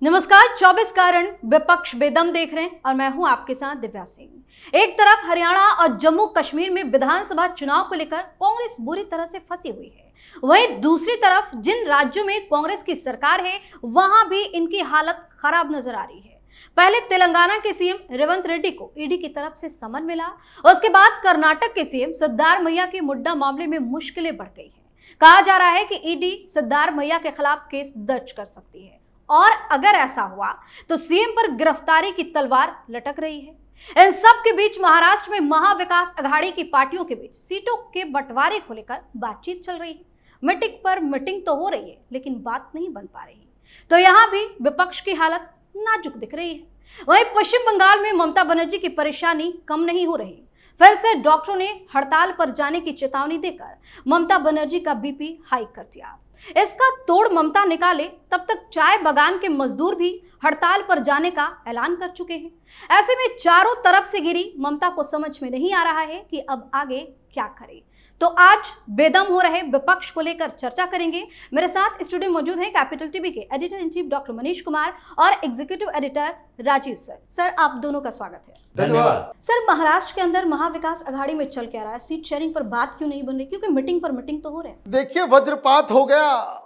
नमस्कार। 24 कारण विपक्ष बेदम देख रहे हैं और मैं हूं आपके साथ दिव्या सिंह। एक तरफ हरियाणा और जम्मू कश्मीर में विधानसभा चुनाव को लेकर कांग्रेस बुरी तरह से फंसी हुई है, वहीं दूसरी तरफ जिन राज्यों में कांग्रेस की सरकार है वहां भी इनकी हालत खराब नजर आ रही है। पहले तेलंगाना के सीएम रेवंत रेड्डी को ईडी की तरफ से समन मिला, उसके बाद कर्नाटक के सीएम सिद्धारमैया के मुड्डा मामले में मुश्किलें बढ़ गई है। कहा जा रहा है कि ईडी सिद्धारमैया के खिलाफ केस दर्ज कर सकती है और अगर ऐसा हुआ तो सीएम पर गिरफ्तारी की तलवार लटक रही है। इन सब के बीच महाराष्ट्र में महाविकास अघाड़ी की पार्टियों के बीच सीटों के बंटवारे को लेकर बातचीत चल रही है। मीटिंग पर मीटिंग तो हो रही है लेकिन बात नहीं बन पा रही, तो यहां भी विपक्ष की हालत नाजुक दिख रही है। वहीं पश्चिम बंगाल में ममता बनर्जी की परेशानी कम नहीं हो रही। फिर से डॉक्टरों ने हड़ताल पर जाने की चेतावनी देकर ममता बनर्जी का बीपी हाई कर दिया। इसका तोड़ ममता निकाले तब तक चाय बागान के मजदूर भी हड़ताल पर जाने का ऐलान कर चुके हैं। ऐसे में चारों तरफ से घिरी ममता को समझ में नहीं आ रहा है कि अब आगे क्या करे। तो आज बेदम हो रहे विपक्ष को लेकर चर्चा करेंगे। मेरे साथ स्टूडियो मौजूद हैं कैपिटल टीवी के editor in chief doctor Manish Kumar और executive editor Rajeev sir. Sir, आप दोनों का स्वागत है। धन्यवाद। सर, महाराष्ट्र के अंदर महाविकास अघाड़ी में चल क्या रहा है? सीट शेयरिंग पर बात क्यों नहीं बन रही? क्योंकि मीटिंग पर मीटिंग तो हो रहे हैं। देखिए, वज्रपात हो गया,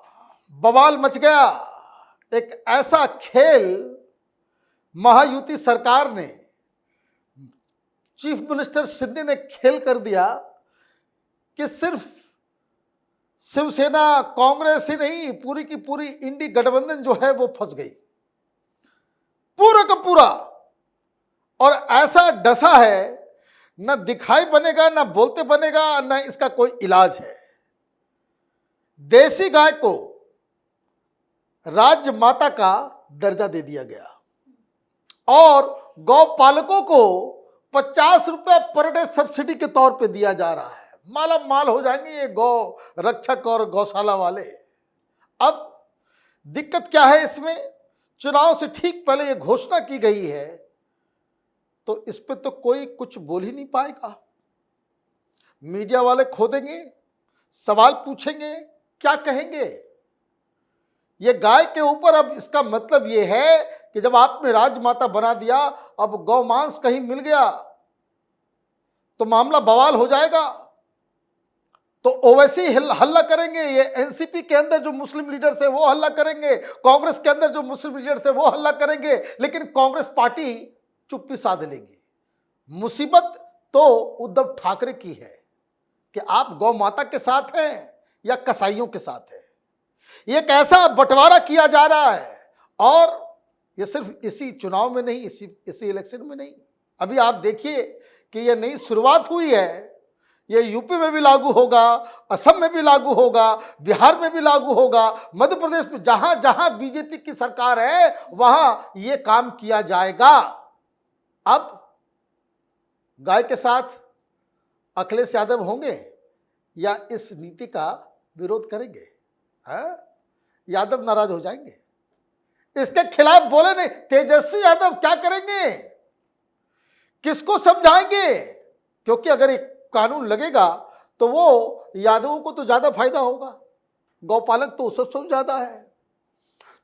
बवाल मच गया। एक ऐसा खेल महायुति सरकार ने, चीफ मिनिस्टर शिंदे ने खेल कर दिया कि सिर्फ शिवसेना कांग्रेस ही नहीं, पूरी की पूरी इंडी गठबंधन जो है वो फंस गई, पूरा का पूरा। और ऐसा डसा है, न दिखाई बनेगा, न बोलते बनेगा, न इसका कोई इलाज है। देसी गाय को राज्य माता का दर्जा दे दिया गया और गौ पालकों को 50 रुपए पर डे सब्सिडी के तौर पे दिया जा रहा है। माला माल हो जाएंगे ये गौ रक्षक और गौशाला वाले। अब दिक्कत क्या है इसमें? चुनाव से ठीक पहले ये घोषणा की गई है, तो इस पे तो कोई कुछ बोल ही नहीं पाएगा। मीडिया वाले खोदेंगे, सवाल पूछेंगे, क्या कहेंगे? ये गाय के ऊपर अब इसका मतलब ये है कि जब आपने राजमाता बना दिया, अब गौ मांस कहीं मिल गया तो मामला बवाल हो जाएगा। तो ओवैसी हल्ला करेंगे, ये एनसीपी के अंदर जो मुस्लिम लीडर्स है वो हल्ला करेंगे, कांग्रेस के अंदर जो मुस्लिम लीडर्स है वो हल्ला करेंगे, लेकिन कांग्रेस पार्टी चुप्पी साध लेगी। मुसीबत तो उद्धव ठाकरे की है कि आप गौ माता के साथ हैं या कसाईयों के साथ हैं। ये कैसा बंटवारा किया जा रहा है, और ये सिर्फ इसी चुनाव में नहीं, इसी इलेक्शन में नहीं। अभी आप देखिए कि ये नई शुरुआत हुई है, ये यूपी में भी लागू होगा, असम में भी लागू होगा, बिहार में भी लागू होगा, मध्य प्रदेश में जहां जहां बीजेपी की सरकार है वहां ये काम किया जाएगा। अब गाय के साथ अखिलेश यादव होंगे या इस नीति का विरोध करेंगे? यादव नाराज हो जाएंगे, इसके खिलाफ बोले नहीं। तेजस्वी यादव क्या करेंगे, किसको समझाएंगे? क्योंकि अगर एक कानून लगेगा तो वो यादवों को तो ज्यादा फायदा होगा, गौपालक तो सबसे ज्यादा है।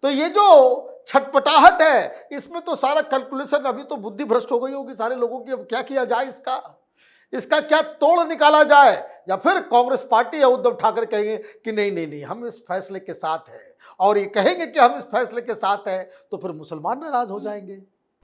तो ये जो छटपटाहट है, इसमें तो सारा कैलकुलेशन, अभी तो बुद्धि भ्रष्ट हो गई होगी सारे लोगों की। अब क्या किया जाए, इसका क्या तोड़ निकाला जाए? या फिर कांग्रेस पार्टी या उद्धव ठाकरे कहेंगे कि नहीं नहीं नहीं, हम इस फैसले के साथ हैं, और ये कहेंगे कि हम इस फैसले के साथ हैं, तो फिर मुसलमान नाराज हो जाएंगे।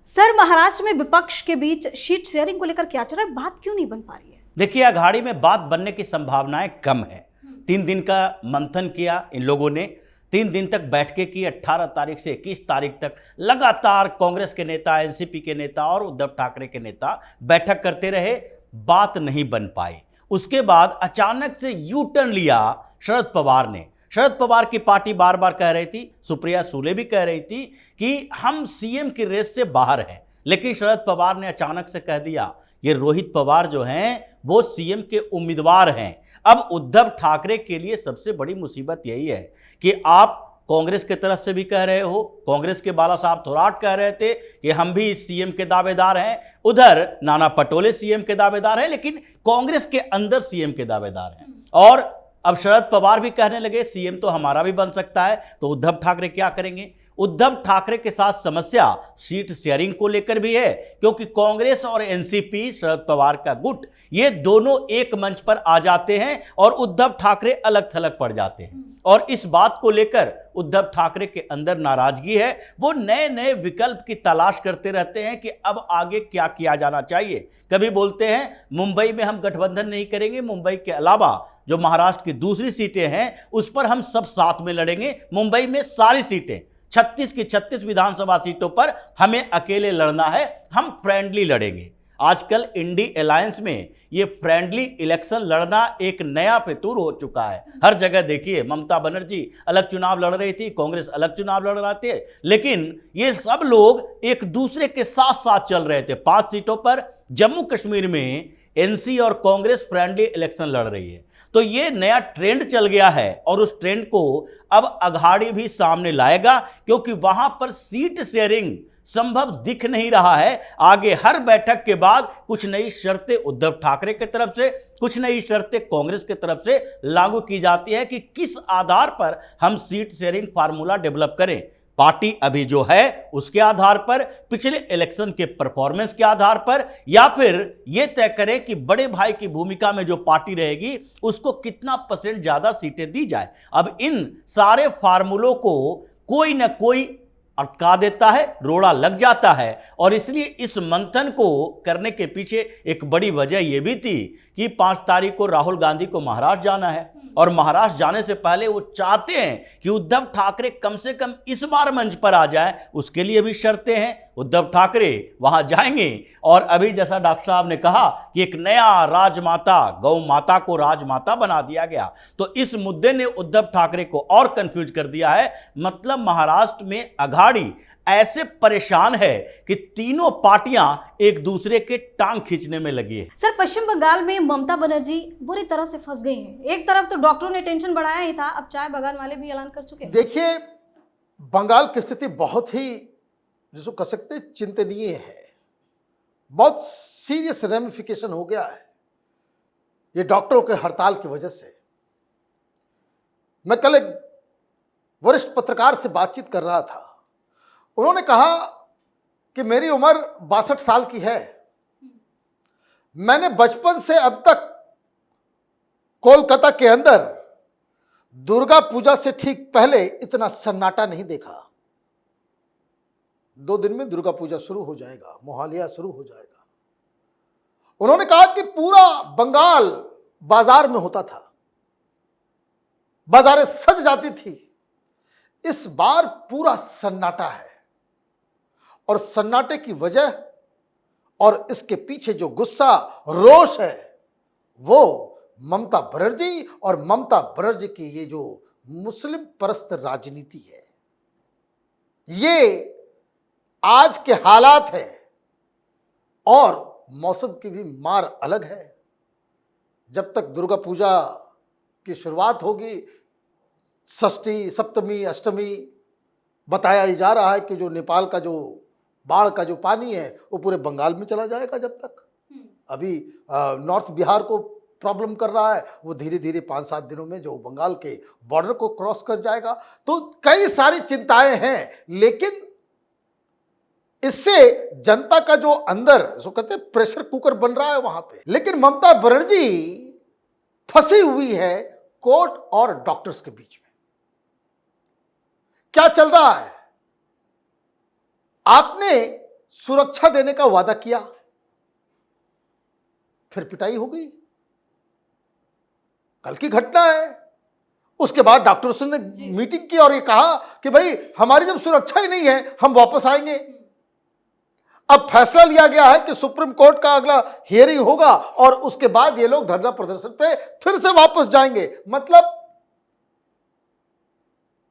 सर, महाराष्ट्र में विपक्ष के बीच सीट शेयरिंग को लेकर क्या चल रहा है? बात क्यों नहीं बन पा रही है? देखिए, अघाड़ी में बात बनने की संभावनाएं कम है। 3 दिन का मंथन किया इन लोगों ने, 3 दिन तक बैठकें की। 18 तारीख से 21 तारीख तक लगातार कांग्रेस के नेता, एनसीपी के नेता और उद्धव ठाकरे के नेता बैठक करते रहे, बात नहीं बन पाई। उसके बाद अचानक से यू टर्न लिया शरद पवार ने। शरद पवार की पार्टी बार बार कह रही थी, सुप्रिया सूले भी कह रही थी कि हम सीएम की रेस से बाहर हैं, लेकिन शरद पवार ने अचानक से कह दिया ये रोहित पवार जो हैं वो सीएम के उम्मीदवार हैं। अब उद्धव ठाकरे के लिए सबसे बड़ी मुसीबत यही है कि आप कांग्रेस के तरफ से भी कह रहे हो, कांग्रेस के बाला साहब थोराट कह रहे थे कि हम भी सीएम के दावेदार हैं, उधर नाना पटोले सीएम के दावेदार हैं, लेकिन कांग्रेस के अंदर सीएम के दावेदार हैं। और अब शरद पवार भी कहने लगे सीएम तो हमारा भी बन सकता है। तो उद्धव ठाकरे क्या करेंगे? उद्धव ठाकरे के साथ समस्या सीट शेयरिंग को लेकर भी है, क्योंकि कांग्रेस और एनसीपी, शरद पवार का गुट, ये दोनों एक मंच पर आ जाते हैं और उद्धव ठाकरे अलग थलग पड़ जाते हैं। और इस बात को लेकर उद्धव ठाकरे के अंदर नाराजगी है। वो नए नए विकल्प की तलाश करते रहते हैं कि अब आगे क्या किया जाना चाहिए। कभी बोलते हैं मुंबई में हम गठबंधन नहीं करेंगे, मुंबई के अलावा जो महाराष्ट्र की दूसरी सीटें हैं उस पर हम सब साथ में लड़ेंगे, मुंबई में सारी सीटें 36 की 36 विधानसभा सीटों पर हमें अकेले लड़ना है, हम फ्रेंडली लड़ेंगे। आजकल इंडी अलायंस में ये फ्रेंडली इलेक्शन लड़ना एक नया फितूर हो चुका है। हर जगह देखिए, ममता बनर्जी अलग चुनाव लड़ रही थी, कांग्रेस अलग चुनाव लड़ रहे थे, लेकिन ये सब लोग एक दूसरे के साथ साथ चल रहे थे। 5 सीटों पर जम्मू कश्मीर में एनसी और कांग्रेस फ्रेंडली इलेक्शन लड़ रही है। तो ये नया ट्रेंड चल गया है और उस ट्रेंड को अब अघाड़ी भी सामने लाएगा, क्योंकि वहां पर सीट शेयरिंग संभव दिख नहीं रहा है। आगे हर बैठक के बाद कुछ नई शर्तें उद्धव ठाकरे की तरफ से, कुछ नई शर्तें कांग्रेस की तरफ से लागू की जाती है कि किस आधार पर हम सीट शेयरिंग फार्मूला डेवलप करें। पार्टी अभी जो है उसके आधार पर, पिछले इलेक्शन के परफॉर्मेंस के आधार पर, या फिर यह तय करें कि बड़े भाई की भूमिका में जो पार्टी रहेगी उसको कितना % ज्यादा सीटें दी जाए। अब इन सारे फार्मूलों को कोई ना कोई अटका देता है, रोड़ा लग जाता है। और इसलिए इस मंथन को करने के पीछे एक बड़ी वजह यह भी थी कि 5 तारीख को राहुल गांधी को महाराष्ट्र जाना है और महाराष्ट्र जाने से पहले वो चाहते हैं कि उद्धव ठाकरे कम से कम इस बार मंच पर आ जाए। उसके लिए भी शर्तें हैं। उद्धव ठाकरे वहां जाएंगे और अभी जैसा डॉक्टर साहब ने कहा कि एक नया राजमाता, गौ माता को राजमाता बना दिया गया, तो इस मुद्दे ने उद्धव ठाकरे को और कंफ्यूज कर दिया है। मतलब महाराष्ट्र में अघाड़ी ऐसे परेशान है कि तीनों पार्टियां एक दूसरे के टांग खींचने में लगी है। सर, पश्चिम बंगाल में ममता बनर्जी बुरी तरह से फंस गई हैं। एक तरफ तो डॉक्टरों ने टेंशन बढ़ाया ही था, अब चाय बगान वाले भी ऐलान कर चुके हैं। देखिए, बंगाल की स्थिति बहुत ही, जिसको कह सकते हैं, चिंतनीय है। बहुत सीरियस रेमिफिकेशन हो गया है ये डॉक्टरों के हड़ताल की वजह से। मैं कल एक वरिष्ठ पत्रकार से बातचीत कर रहा था। उन्होंने कहा कि मेरी उम्र 62 साल की है, मैंने बचपन से अब तक कोलकाता के अंदर दुर्गा पूजा से ठीक पहले इतना सन्नाटा नहीं देखा। 2 दिन में दुर्गा पूजा शुरू हो जाएगा, मोहालिया शुरू हो जाएगा। उन्होंने कहा कि पूरा बंगाल बाजार में होता था, बाजारें सज जाती थी। इस बार पूरा सन्नाटा है और सन्नाटे की वजह और इसके पीछे जो गुस्सा, रोष है, वो ममता बनर्जी और ममता बनर्जी की ये जो मुस्लिम परस्त राजनीति है, ये आज के हालात है। और मौसम की भी मार अलग है। जब तक दुर्गा पूजा की शुरुआत होगी, षष्ठी, सप्तमी, अष्टमी, बताया ही जा रहा है कि जो नेपाल का जो बाढ़ का जो पानी है वो पूरे बंगाल में चला जाएगा। जब तक अभी नॉर्थ बिहार को प्रॉब्लम कर रहा है, वो धीरे धीरे 5-7 दिनों में जो बंगाल के बॉर्डर को क्रॉस कर जाएगा। तो कई सारी चिंताएं हैं, लेकिन इससे जनता का जो अंदर, जो कहते हैं, प्रेशर कुकर बन रहा है वहां पे। लेकिन ममता बनर्जी फंसी हुई है कोर्ट और डॉक्टर्स के बीच में। क्या चल रहा है? आपने सुरक्षा देने का वादा किया, फिर पिटाई हो गई। कल की घटना है। उसके बाद डॉक्टर्स ने मीटिंग की और ये कहा कि भाई हमारी जब सुरक्षा ही नहीं है हम वापस आएंगे। अब फैसला लिया गया है कि सुप्रीम कोर्ट का अगला हियरिंग होगा और उसके बाद ये लोग धरना प्रदर्शन पे फिर से वापस जाएंगे। मतलब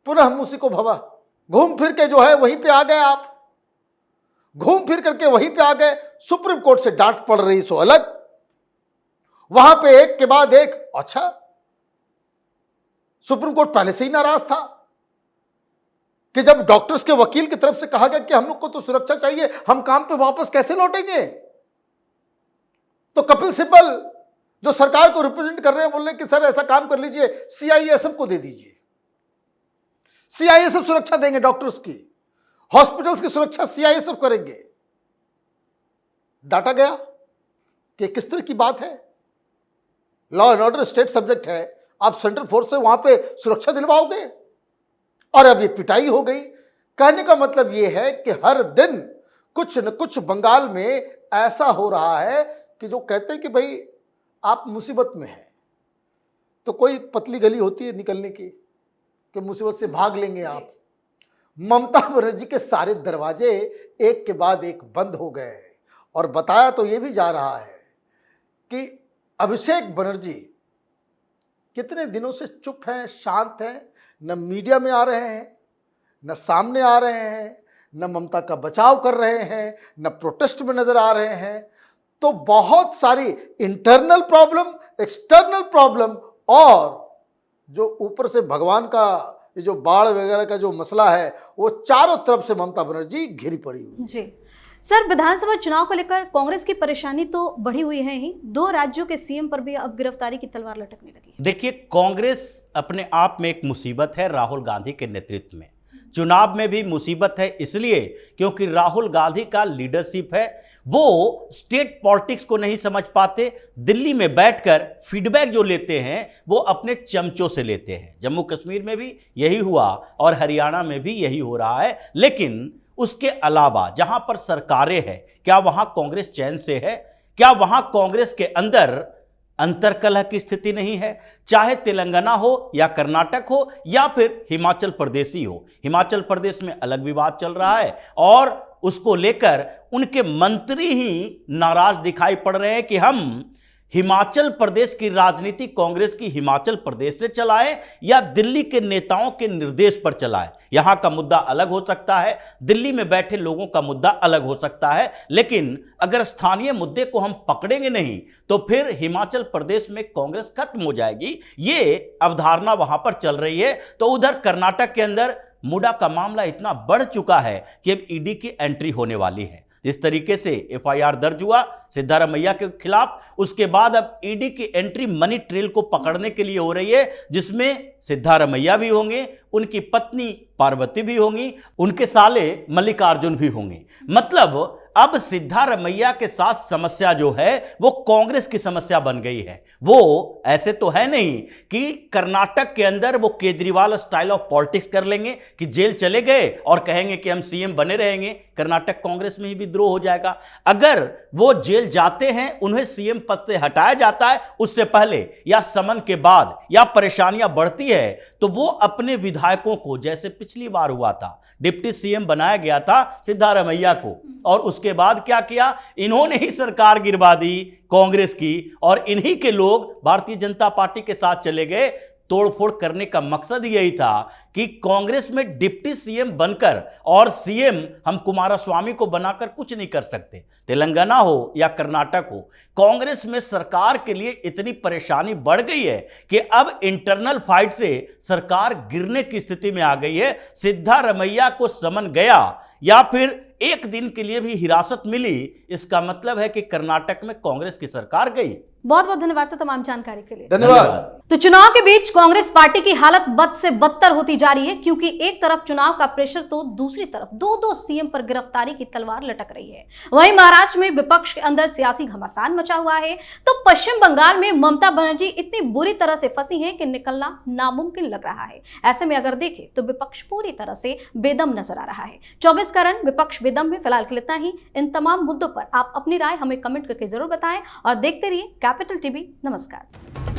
पुनः हम उसी को भवा, घूम फिर के जो है वहीं पे आ गए। आप घूम फिर करके वहीं पे आ गए। सुप्रीम कोर्ट से डांट पड़ रही सो अलग, वहां पे एक के बाद एक। अच्छा, सुप्रीम कोर्ट पहले से ही नाराज था कि जब डॉक्टर्स के वकील की तरफ से कहा गया कि हम लोग को तो सुरक्षा चाहिए, हम काम पे वापस कैसे लौटेंगे, तो कपिल सिब्बल जो सरकार को रिप्रेजेंट कर रहे हैं बोल रहे हैं कि सर ऐसा काम कर लीजिए, सीआईएसएफ को दे दीजिए, सीआईएसएफ सुरक्षा देंगे डॉक्टर्स की। हॉस्पिटल्स की सुरक्षा सीआईएसएफ करेंगे। डाटा गया कि किस तरह की बात है। Law and order state subject है, आप सेंट्रल फोर्स से वहां पे सुरक्षा दिलवाओगे, और अब ये पिटाई हो गई। कहने का मतलब ये है कि हर दिन कुछ न कुछ बंगाल में ऐसा हो रहा है कि जो कहते हैं कि भाई आप मुसीबत में हैं तो कोई पतली गली होती है निकलने की कि मुसीबत से भाग लेंगे आप। ममता बनर्जी के सारे दरवाजे एक के बाद एक बंद हो गए हैं, और बताया तो ये भी जा रहा है कि अभिषेक बनर्जी कितने दिनों से चुप हैं, शांत हैं, न मीडिया में आ रहे हैं, न सामने आ रहे हैं, न ममता का बचाव कर रहे हैं, न प्रोटेस्ट में नजर आ रहे हैं। तो बहुत सारी इंटरनल प्रॉब्लम, एक्सटर्नल प्रॉब्लम, और जो ऊपर से भगवान का ये जो बाढ़ वगैरह का जो मसला है, वो चारों तरफ से ममता बनर्जी घिरी पड़ी हुई। जी सर, विधानसभा चुनाव को लेकर कांग्रेस की परेशानी तो बढ़ी हुई है ही, 2 राज्यों के सीएम पर भी अब गिरफ्तारी की तलवार लटकने लगी है। देखिए, कांग्रेस अपने आप में एक मुसीबत है राहुल गांधी के नेतृत्व में। चुनाव में भी मुसीबत है इसलिए क्योंकि राहुल गांधी का लीडरशिप है, वो स्टेट पॉलिटिक्स को नहीं समझ पाते। दिल्ली में बैठकर फीडबैक जो लेते हैं वो अपने चमचों से लेते हैं। जम्मू कश्मीर में भी यही हुआ और हरियाणा में भी यही हो रहा है। लेकिन उसके अलावा जहां पर सरकारें हैं, क्या वहां कांग्रेस चैन से है? क्या वहां कांग्रेस के अंदर अंतरकलह की स्थिति नहीं है? चाहे तेलंगाना हो या कर्नाटक हो या फिर हिमाचल प्रदेश ही हो। हिमाचल प्रदेश में अलग विवाद चल रहा है और उसको लेकर उनके मंत्री ही नाराज दिखाई पड़ रहे हैं कि हम हिमाचल प्रदेश की राजनीति कांग्रेस की हिमाचल प्रदेश से चलाएं या दिल्ली के नेताओं के निर्देश पर चलाएं। यहां का मुद्दा अलग हो सकता है, दिल्ली में बैठे लोगों का मुद्दा अलग हो सकता है, लेकिन अगर स्थानीय मुद्दे को हम पकड़ेंगे नहीं तो फिर हिमाचल प्रदेश में कांग्रेस खत्म हो जाएगी। ये अवधारणा वहां पर चल रही है। तो उधर कर्नाटक के अंदर मुडा का मामला इतना बढ़ चुका है कि अब ईडी की एंट्री होने वाली है। जिस तरीके से एफआईआर दर्ज हुआ सिद्धारमैया के खिलाफ, उसके बाद अब ईडी की एंट्री मनी ट्रेल को पकड़ने के लिए हो रही है, जिसमें सिद्धारमैया भी होंगे, उनकी पत्नी पार्वती भी होंगी, उनके साले मल्लिकार्जुन भी होंगे। मतलब अब सिद्धारमैया के साथ समस्या जो है वो कांग्रेस की समस्या बन गई है। वो ऐसे तो है नहीं कि कर्नाटक के अंदर वो केजरीवाल स्टाइल ऑफ पॉलिटिक्स कर लेंगे कि जेल चले गए और कहेंगे कि हम सीएम बने रहेंगे। कर्नाटक कांग्रेस में ही विद्रोह हो जाएगा। अगर वो जेल जाते हैं, उन्हें सीएम पद से हटाया जाता है उससे पहले या समन के बाद, या परेशानियां बढ़ती है, तो वो अपने विधायकों को, जैसे पिछली बार हुआ था, डिप्टी सीएम बनाया गया था सिद्धारमैया को, और उसके बाद क्या किया, इन्होंने ही सरकार गिरवा दी कांग्रेस की, और इन्हीं के लोग भारतीय जनता पार्टी के साथ चले गए। तोड़फोड़ करने का मकसद यही था कि कांग्रेस में डिप्टी सीएम बनकर और सीएम हम कुमारस्वामी को बनाकर कुछ नहीं कर सकते। तेलंगाना हो या कर्नाटक हो, कांग्रेस में सरकार के लिए इतनी परेशानी बढ़ गई है कि अब इंटरनल फाइट से सरकार गिरने की स्थिति में आ गई है। सिद्धारमैया को समन गया या फिर एक दिन के लिए भी हिरासत मिली, इसका मतलब है कि कर्नाटक में कांग्रेस की सरकार गई। बहुत बहुत धन्यवाद सर तमाम जानकारी के लिए। धन्यवाद। तो चुनाव के बीच कांग्रेस पार्टी की हालत बद से बदतर होती जा रही है, क्योंकि एक तरफ चुनाव का प्रेशर तो दूसरी तरफ 2-2 सीएम पर गिरफ्तारी की तलवार लटक रही है। वहीं महाराष्ट्र में विपक्ष के अंदर सियासी घमासान मचा हुआ है, तो पश्चिम बंगाल में ममता बनर्जी इतनी बुरी तरह से फंसी है कि निकलना नामुमकिन लग रहा है। ऐसे में अगर देखें तो विपक्ष पूरी तरह से बेदम नजर आ रहा है। 24 का रन विपक्ष बेदम में फिलहाल इतना ही। इन तमाम मुद्दों पर आप अपनी राय हमें कमेंट करके जरूर बताएं और देखते रहिए कैपिटल टीवी। नमस्कार।